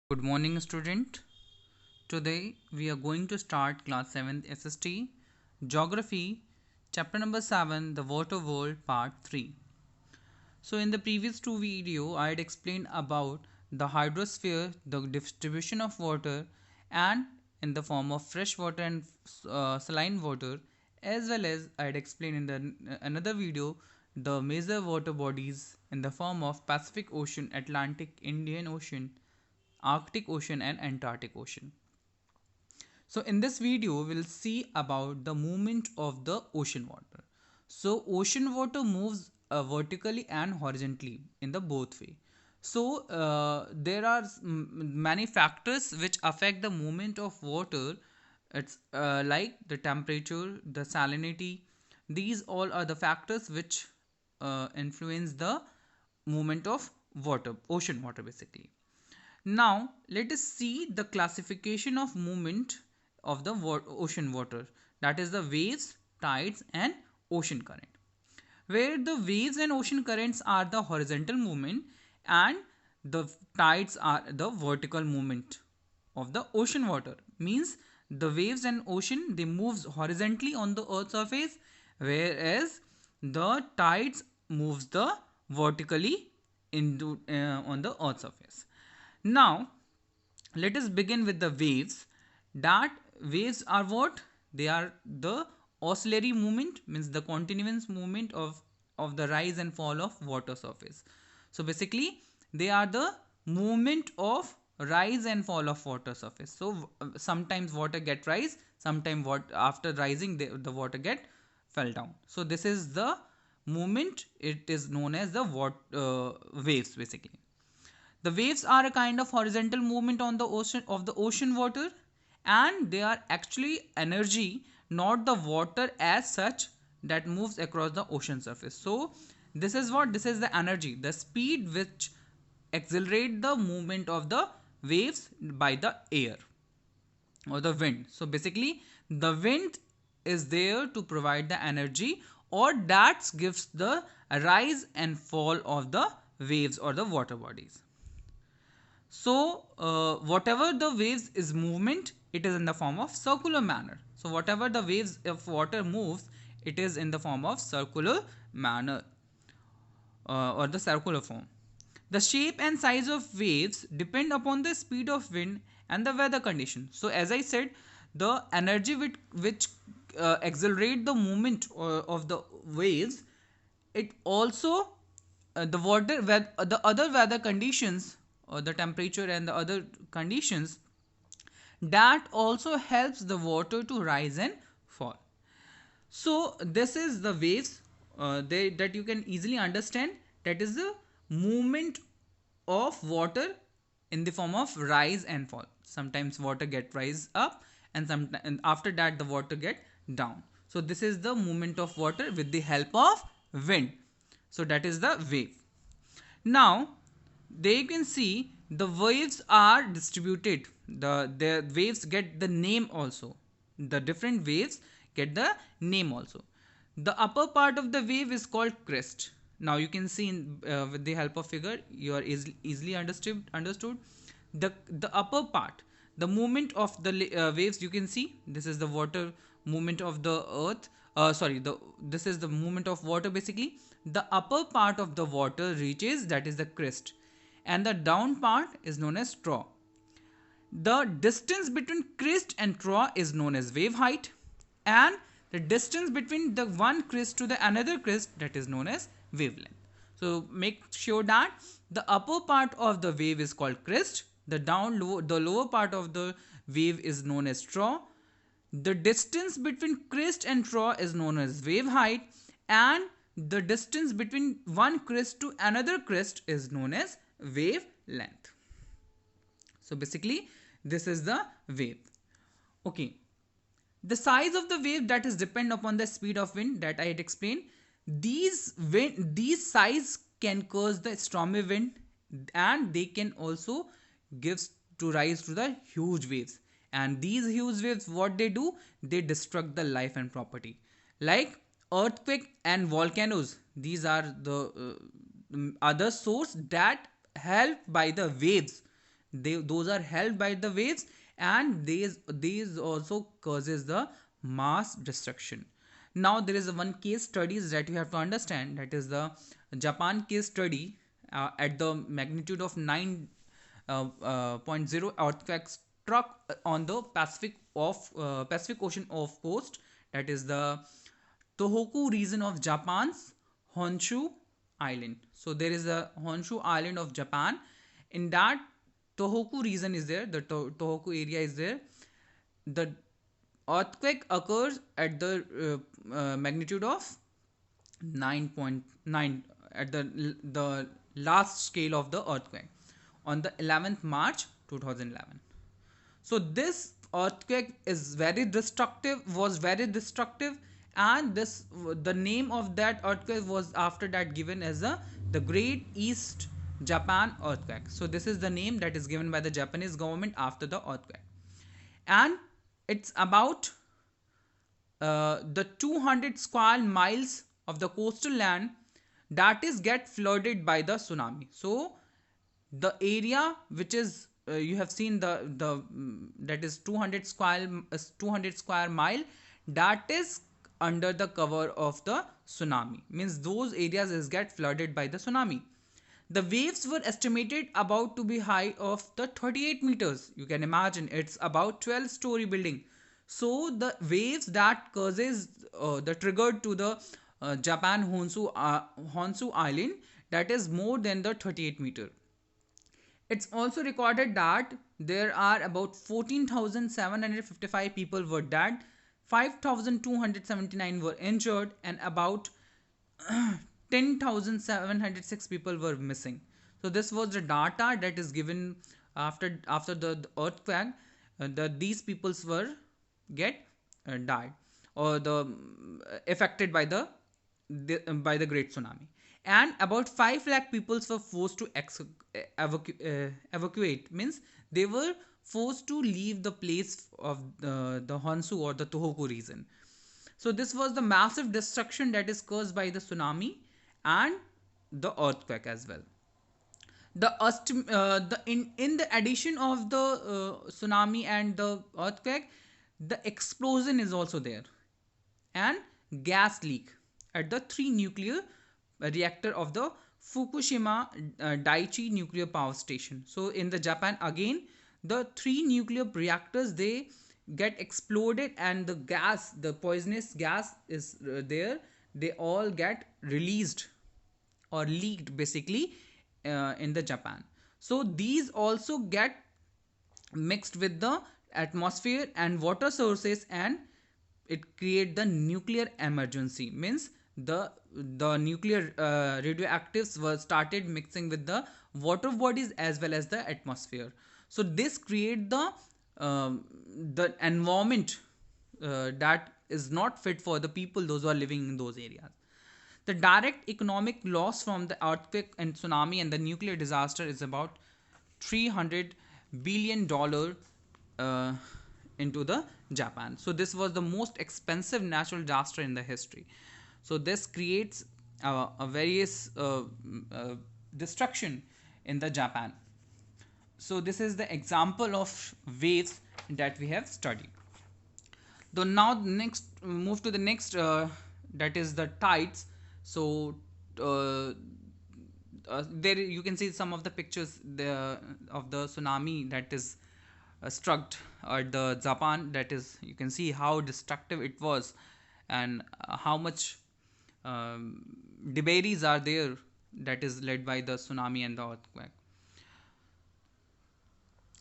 Good morning, student. Today we are going to start class 7th SST Geography, chapter number 7, the water world, part 3. So in the previous two video I had explained about the hydrosphere, the distribution of water, and in the form of fresh water and saline water, as well as I had explained in the another video the major water bodies in the form of Pacific Ocean, Atlantic, Indian Ocean, Arctic Ocean, and Antarctic Ocean. So in this video we'll see about the movement of the ocean water. So ocean water moves vertically and horizontally in the both way. So there are many factors which affect the movement of water. It's like the temperature, the salinity. These all are the factors which influence the movement of water, ocean water basically. Now, let us see the classification of movement of the ocean water, that is the waves, tides, and ocean current. Where the waves and ocean currents are the horizontal movement and the tides are the vertical movement of the ocean water. Means the waves and ocean they moves horizontally on the earth surface, whereas the tides moves the vertically into on the earth surface. Now, let us begin with the waves. That waves are what? They are the oscillatory movement, means the continuous movement of the rise and fall of water surface. So basically, they are the movement of rise and fall of water surface. So sometimes water get rise, sometimes what after rising the water get fell down. So this is the movement. It is known as the waves basically. The waves are a kind of horizontal movement on the ocean water, and they are actually energy, not the water as such that moves across the ocean surface. So this is what this is the energy, the speed which accelerate the movement of the waves by the air or the wind. So basically the wind is there to provide the energy, or that gives the rise and fall of the waves or the water bodies. So whatever the waves is movement, it is in the form of circular manner. So whatever the waves of water moves, it is in the form of circular manner or the circular form. The shape and size of waves depend upon the speed of wind and the weather condition. So as I said, the energy which accelerate the movement of the waves, it also the other weather conditions or the temperature and the other conditions that also helps the water to rise and fall. So this is the waves that you can easily understand, that is the movement of water in the form of rise and fall. Sometimes water get rise up, and after that the water get down. So this is the movement of water with the help of wind. So that is the wave. Now there you can see the waves are distributed. The waves get the name also. The different waves get the name also. The upper part of the wave is called crest. Now you can see with the help of figure you are easily understood. The upper part, the movement of the waves, you can see this is the water movement of the earth. Sorry, this is the movement of water basically. The upper part of the water reaches, that is the crest, and the down part is known as trough. The distance between crest and trough is known as wave height, and the distance between the one crest to the another crest, that is known as wavelength. So make sure that the upper part of the wave is called crest, the lower part of the wave is known as trough. The distance between crest and trough is known as wave height, and the distance between one crest to another crest is known as wave length. So basically this is the wave. Okay, the size of the wave, that is depend upon the speed of wind that I had explained. These size can cause the stormy wind, and they can also give to rise to the huge waves. And these huge waves, what they do, they destruct the life and property, like earthquake and volcanoes. These are the other source that help by the waves, those are held by the waves, and these also causes the mass destruction. Now there is a one case studies that you have to understand, that is the Japan case study. At the magnitude of 9.0 earthquake struck on the Pacific Ocean off coast, that is the Tohoku region of Japan's Honshu Island. So there is a Honshu Island of Japan. In that Tohoku region is there, the Tohoku area is there. The earthquake occurs at the magnitude of 9.9 at the last scale of the earthquake on the 11th March 2011. So this earthquake is very destructive, was very destructive, and this the name of that earthquake was after that given as the Great East Japan earthquake. So this is the name that is given by the Japanese government after the earthquake, and it's about the 200 square miles of the coastal land that is get flooded by the tsunami. So the area which is you have seen that is 200 square mile, that is under the cover of the tsunami, means those areas is get flooded by the tsunami. The waves were estimated about to be high of the 38 meters. You can imagine it's about 12-story building. So the waves that causes the triggered to the Japan Honshu Island, that is more than the 38 meter. It's also recorded that there are about 14,755 people were dead, 5,279 were injured, and about 10,706 people were missing. So this was the data that is given after the earthquake. These peoples were get died, or the affected by the great tsunami, and about 5 lakh peoples were forced to evacuate, means they were forced to leave the place of the Honshu or the Tohoku region. So this was the massive destruction that is caused by the tsunami and the earthquake as well. In the addition of the tsunami and the earthquake, the explosion is also there, and gas leak at the 3 nuclear reactor of the Fukushima Daiichi nuclear power station. So in the Japan again, the 3 nuclear reactors, they get exploded, and the poisonous gas is there, they all get released or leaked basically in the Japan. So these also get mixed with the atmosphere and water sources, and it create the nuclear emergency, means the nuclear radioactives were started mixing with the water bodies as well as the atmosphere. So this create the environment that is not fit for the people, those who are living in those areas. The direct economic loss from the earthquake and tsunami and the nuclear disaster is about $300 billion into the Japan. So this was the most expensive natural disaster in the history. So this creates a various destruction in the Japan. So this is the example of waves that we have studied. So now next move to the next that is the tides. So there you can see some of the pictures of the tsunami that is struck at the Japan. That is, you can see how destructive it was, and how much debris are there that is led by the tsunami and the earthquake.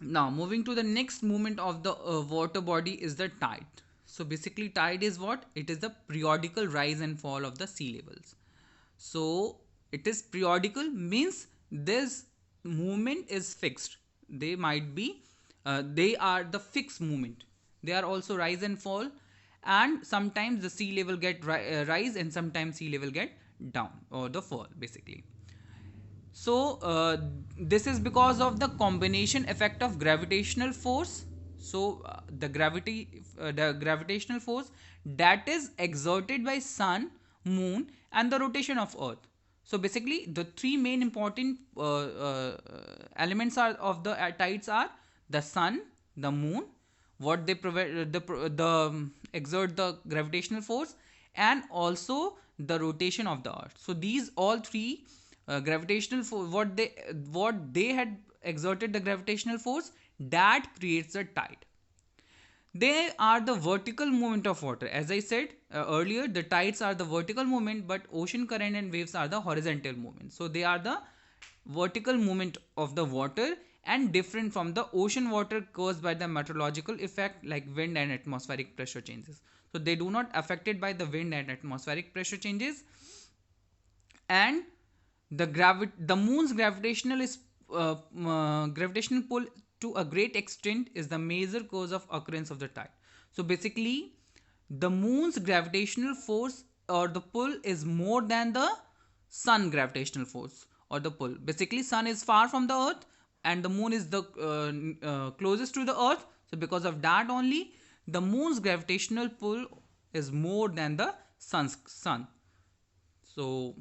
Now moving to the next movement of the water body is the tide. So basically tide is what? It is the periodical rise and fall of the sea levels. So it is periodical, means this movement is fixed. They might be they are the fixed movement. They are also rise and fall, and sometimes the sea level get rise and sometimes sea level get down, or the fall basically. So this is because of the combination effect of gravitational force. So the gravitational force that is exerted by sun, moon, and the rotation of earth. So basically the three main important elements are of the tides are the sun, the moon, what they provide exert the gravitational force, and also the rotation of the earth. So these all three gravitational force, what they had exerted the gravitational force, that creates a tide. They are the vertical movement of water. As I said earlier, the tides are the vertical movement, but ocean current and waves are the horizontal movement. So they are the vertical movement of the water and different from the ocean water caused by the meteorological effect like wind and atmospheric pressure changes. So they do not affected by the wind and atmospheric pressure changes. And the moon's gravitational pull to a great extent is the major cause of occurrence of the tide. So basically the moon's gravitational force or the pull is more than the sun gravitational force or the pull. Basically sun is far from the earth and the moon is the closest to the earth. So because of that only the moon's gravitational pull is more than the sun. So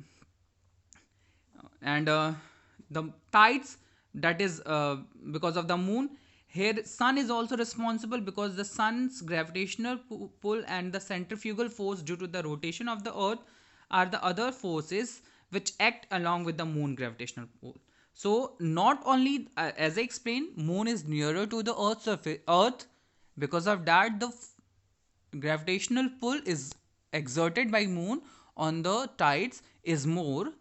and the tides, that is because of the moon. Here sun is also responsible because the sun's gravitational pull and the centrifugal force due to the rotation of the earth are the other forces which act along with the moon gravitational pull. So not only as I explained, moon is nearer to the earth surface, earth, because of that the gravitational pull is exerted by moon on the tides is more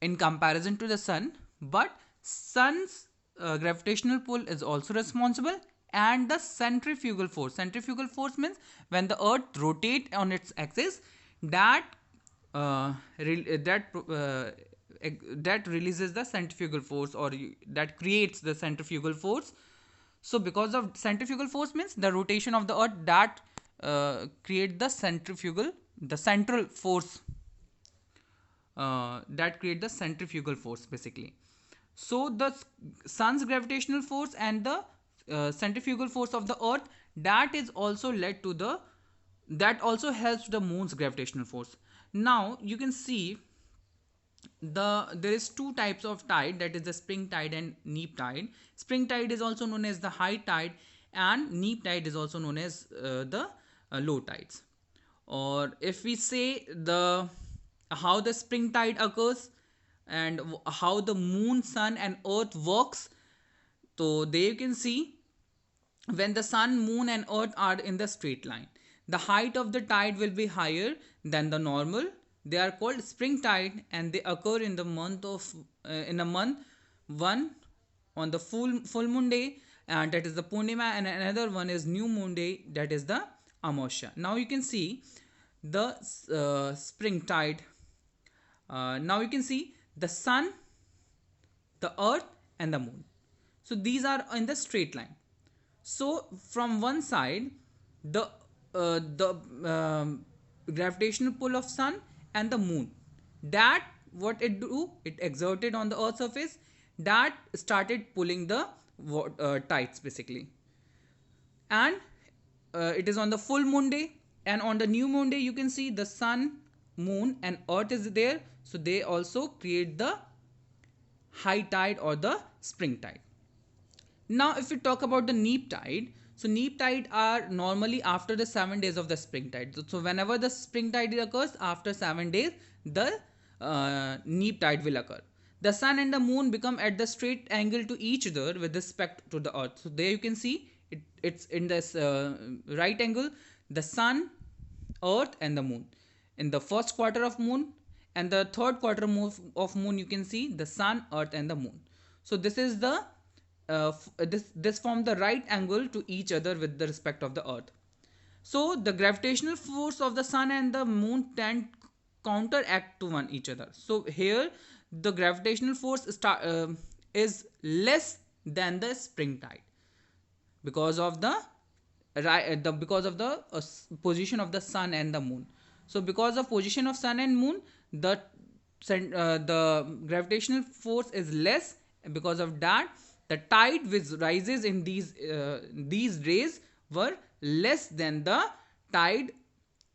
in comparison to the sun, but sun's gravitational pull is also responsible. And the centrifugal force means when the earth rotate on its axis, that that releases the centrifugal force, or that creates the centrifugal force. So because of centrifugal force means the rotation of the earth, that create the central force, that create the centrifugal force basically. So the sun's gravitational force and the centrifugal force of the earth, that is also led to the that also helps the moon's gravitational force. Now you can see there is two types of tide, that is the spring tide and neap tide. Spring tide is also known as the high tide and neap tide is also known as the low tides. Or if we say the how the spring tide occurs and how the moon, sun and earth works, so there you can see when the sun, moon and earth are in the straight line, the height of the tide will be higher than the normal. They are called spring tide and they occur in the month of in a month one on the full moon day, and that is the Purnima, and another one is new moon day, that is the Amosha. Now you can see the spring tide. Now you can see the sun, the earth and the moon. So these are in the straight line. So from one side the gravitational pull of sun and the moon, that what it do, it exerted on the earth surface, that started pulling the tides basically. And it is on the full moon day, and on the new moon day you can see the sun, moon and earth is there, so they also create the high tide or the spring tide. Now if we talk about the neap tide, so neap tide are normally after the 7 days of the spring tide. So whenever the spring tide occurs after 7 days, the neap tide will occur. The sun and the moon become at the straight angle to each other with respect to the earth. So there you can see it's in this right angle, the sun, earth and the moon. In the first quarter of moon and the third quarter of moon, you can see the sun, earth and the moon. So this is the this form the right angle to each other with the respect of the earth. So the gravitational force of the sun and the moon tend counteract to one each other. So here the gravitational force is less than the spring tide because of the position of the sun and the moon. So because of position of sun and moon, the gravitational force is less. Because of that, the tide which rises in these rays were less than the tide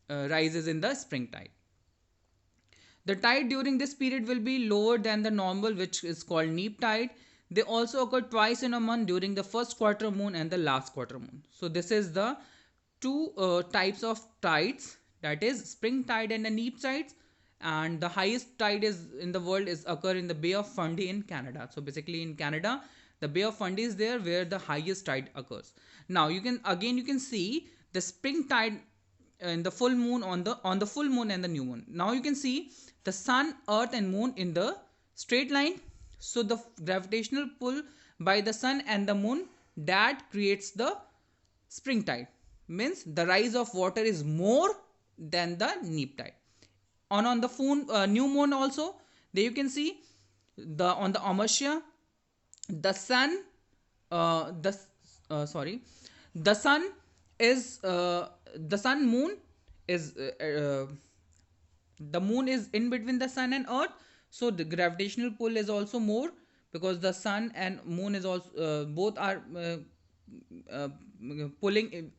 rises in the spring tide. The tide during this period will be lower than the normal, which is called neap tide. They also occur twice in a month during the first quarter moon and the last quarter moon. So this is the two types of tides, that is spring tide and the neap tides. And the highest tide is in the world is occur in the Bay of Fundy in Canada. So basically in Canada, the Bay of Fundy is there where the highest tide occurs. Now you can see the spring tide in the full moon on the full moon and the new moon. Now you can see the sun, earth and moon in the straight line. So the gravitational pull by the sun and the moon, that creates the spring tide, means the rise of water is more than the neap tide. On the new moon also, there you can see the on the Amasya, the sun the sorry the sun is the sun moon is the moon is in between the sun and earth. So the gravitational pull is also more, because the sun and moon is also both are uh, pulling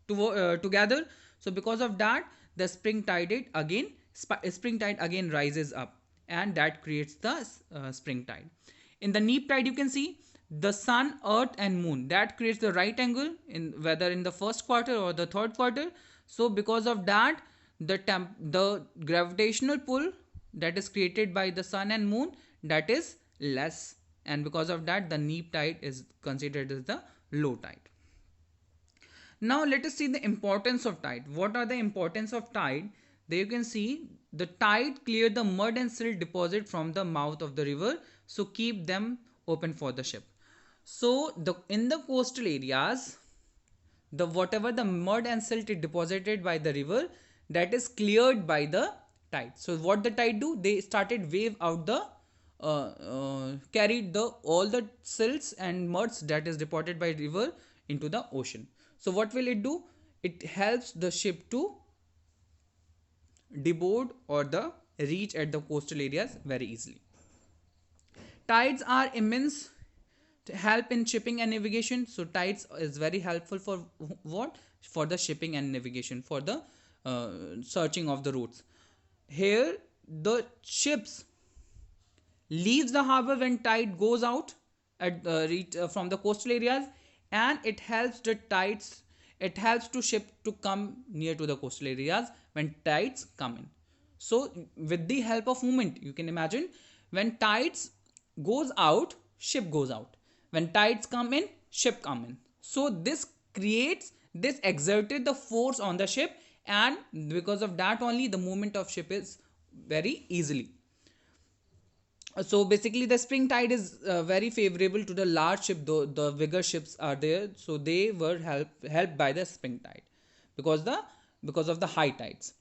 together. So because of that, the spring tide again rises up, and that creates the spring tide. In the neap tide, you can see the sun, earth and moon, that creates the right angle in whether in the first quarter or the third quarter. So because of that, the gravitational pull that is created by the sun and moon, that is less, and because of that the neap tide is considered as the low tide. Now let us see the importance of tide. What are the importance of tide? There you can see the tide clear the mud and silt deposit from the mouth of the river, so keep them open for the ship. So the in the coastal areas, the whatever the mud and silt is deposited by the river, that is cleared by the tide. So what the tide do? They started wave out the carried the all the silts and muds that is deposited by river into the ocean. So what will it do? It helps the ship to deboard or the reach at the coastal areas very easily. Tides are immense to help in shipping and navigation. So tides is very helpful for what? For the shipping and navigation, for the searching of the routes. Here the ships leaves the harbor when tide goes out at from the coastal areas, and it helps to ship to come near to the coastal areas when tides come in. So with the help of movement, you can imagine, when tides goes out, ship goes out, when tides come in, ship come in. So this exerted the force on the ship, and because of that only the movement of ship is very easily. So basically the spring tide is very favorable to the large ship, though the bigger ships are there, so they were helped by the spring tide because of the high tides.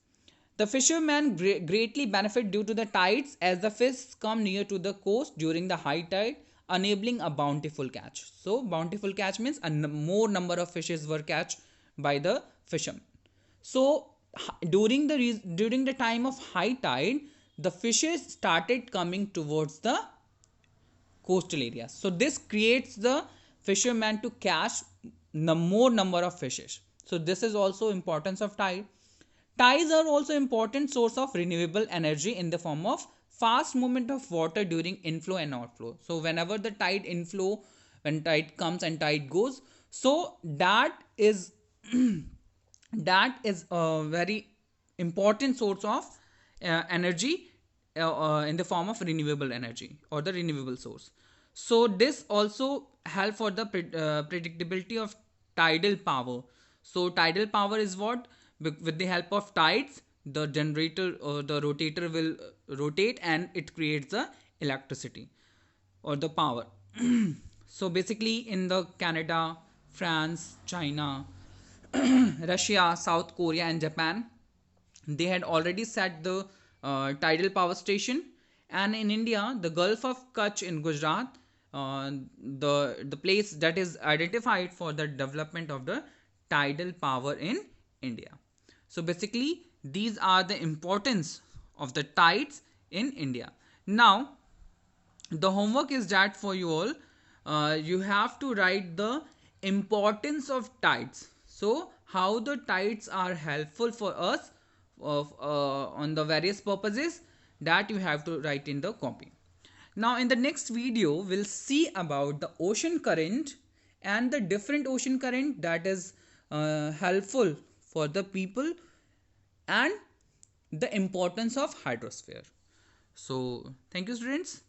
The fishermen greatly benefit due to the tides, as the fish come near to the coast during the high tide, enabling a bountiful catch. So bountiful catch means more number of fishes were catch by the fishermen. So during the time of high tide, the fishes started coming towards the coastal areas. So this creates the fisherman to catch the more number of fishes. So this is also importance of tide. Tides are also important source of renewable energy in the form of fast movement of water during inflow and outflow. So whenever the tide inflow, when tide comes and tide goes, so that is that is a very important source of energy in the form of renewable energy or the renewable source. So this also help for the predictability of tidal power. So tidal power is what? With the help of tides, the generator or the rotator will rotate, and it creates the electricity or the power. So basically in the Canada, France, China, Russia, South Korea and Japan, they had already set the tidal power station. And in India, the Gulf of Kutch in Gujarat, the place that is identified for the development of the tidal power in India. So basically these are the importance of the tides in India. Now the homework is that for you all, you have to write the importance of tides. So how the tides are helpful for us on the various purposes that you have to write in the copy. Now in the next video we'll see about the ocean current and the different ocean current that is helpful for the people and the importance of hydrosphere. So thank you students.